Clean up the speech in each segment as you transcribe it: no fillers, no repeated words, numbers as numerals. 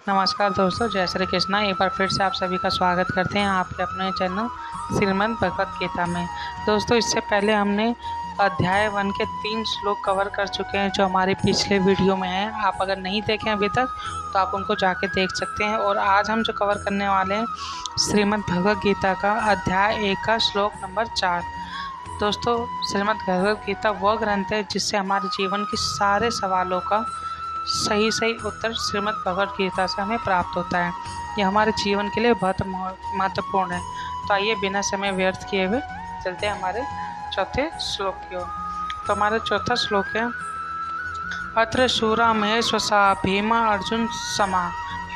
नमस्कार दोस्तों, जय श्री कृष्णा। एक बार फिर से आप सभी का स्वागत करते हैं आपके अपने चैनल श्रीमद् भगवत गीता में। दोस्तों, इससे पहले हमने अध्याय 1 के 3 श्लोक कवर कर चुके हैं जो हमारे पिछले वीडियो में हैं। आप अगर नहीं देखें अभी तक तो आप उनको जाके देख सकते हैं। और आज हम जो कवर करने वाले हैं श्रीमद् भगवत गीता का अध्याय 1 का श्लोक नंबर 4। दोस्तों, श्रीमद् भगवत गीता वह ग्रंथ है जिससे हमारे जीवन के सारे सवालों का सही उत्तर श्रीमद् भगवत गीता से हमें प्राप्त होता है। यह हमारे जीवन के लिए बहुत महत्वपूर्ण है। तो आइए बिना समय व्यर्थ किए हुए चलते हैं हमारे चौथे श्लोक की ओर। तो हमारा चौथा श्लोक है, अत्र शूरा महेश्वसा भीमा अर्जुन समा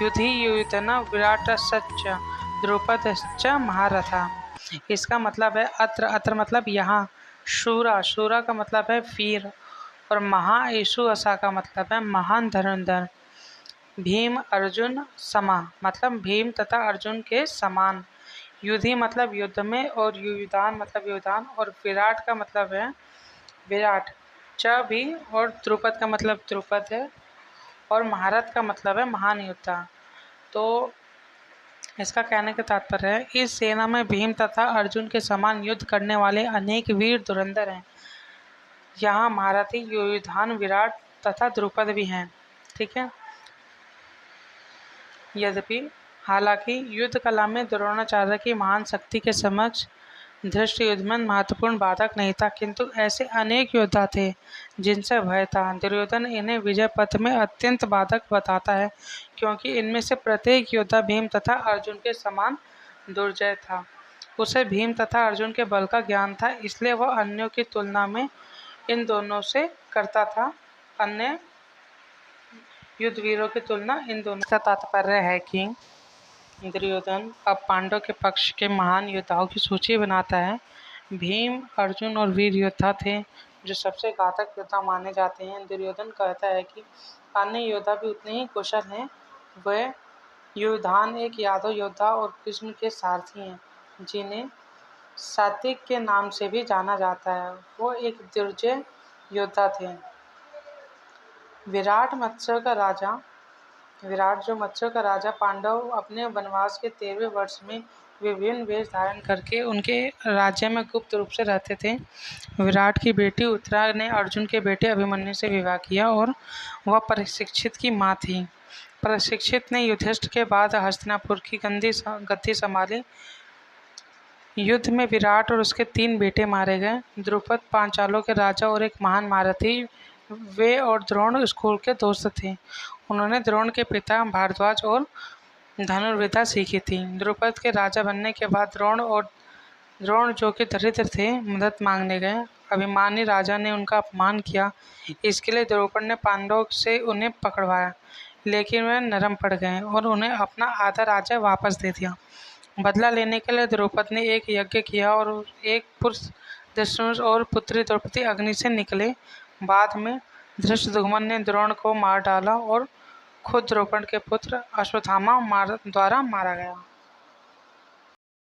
युधि युधन विराटश्च द्रुपदश्च महारथा। इसका मतलब है अत्र मतलब यहाँ, शूरा का मतलब है वीर, और महायशु असा का मतलब है महान धनुर्धर। भीम अर्जुन समा मतलब भीम तथा अर्जुन के समान। युधि मतलब युद्ध में, और युधान मतलब युधान, और विराट का मतलब है विराट च भी, और द्रुपद का मतलब द्रुपद है, और महारथ का मतलब है महान योद्धा। तो इसका कहने का तात्पर्य है, इस सेना में भीम तथा अर्जुन के समान युद्ध करने वाले अनेक वीर धुरंधर हैं। यहाँ महारथी युधान, विराट तथा द्रुपद भी हैं। ठीक है। यद्यपि हालांकि युद्ध कला में द्रोणाचार्य की महान शक्ति के समक्ष धृष्ट युद्धमन महत्वपूर्ण बाधक नहीं था, किंतु ऐसे अनेक योद्धा थे जिनसे भय था। दुर्योधन इन्हें विजय पथ में अत्यंत बाधक बताता है, क्योंकि इनमें से प्रत्येक योद्धा भीम तथा अर्जुन के समान दुर्जय था। उसे भीम तथा अर्जुन के बल का ज्ञान था, इसलिए वह अन्यों की तुलना में इन दोनों से करता था, अन्य युद्धवीरों की तुलना इन दोनों का। तात्पर्य है कि दुर्योधन अब पांडव के पक्ष के महान योद्धाओं की सूची बनाता है। भीम, अर्जुन और वीर योद्धा थे जो सबसे घातक योद्धा माने जाते हैं। दुर्योधन कहता है कि अन्य योद्धा भी उतने ही कुशल हैं। वह युधान एक यादव योद्धा और कृष्ण के सारथी हैं, जिन्हें सात्विक के नाम से भी जाना जाता है। वो एक दुर्जय योद्धा थे। विराट जो मत्स्य का राजा, पांडव अपने वनवास के 13वें वर्ष में विभिन्न वेश धारण करके उनके राज्य में गुप्त रूप से रहते थे। विराट की बेटी उत्तरा ने अर्जुन के बेटे अभिमन्यु से विवाह किया, और वह परीक्षित की माँ थी। परीक्षित ने युधिष्ठिर के बाद हस्तिनापुर की गद्दी संभाली। युद्ध में विराट और उसके 3 बेटे मारे गए। द्रुपद पांचालों के राजा और एक महान महारथी। वे और द्रोण स्कूल के दोस्त थे। उन्होंने द्रोण के पिता भारद्वाज और धनुर्विद्या सीखी थी। द्रुपद के राजा बनने के बाद द्रोण जो कि दरिद्र थे, मदद मांगने गए। अभिमानी राजा ने उनका अपमान किया, इसके लिए द्रुपद ने पांडवों से उन्हें पकड़वाया, लेकिन वे नरम पड़ गए और उन्हें अपना आधा राज्य वापस दे दिया। बदला लेने के लिए द्रुपद ने एक यज्ञ किया, और एक पुरुष धृष्टद्युम्न और पुत्री द्रौपदी अग्नि से निकले। बाद में धृष्टद्युम्न ने द्रोण को मार डाला और खुद द्रुपद के पुत्र अश्वत्थामा द्वारा मारा गया।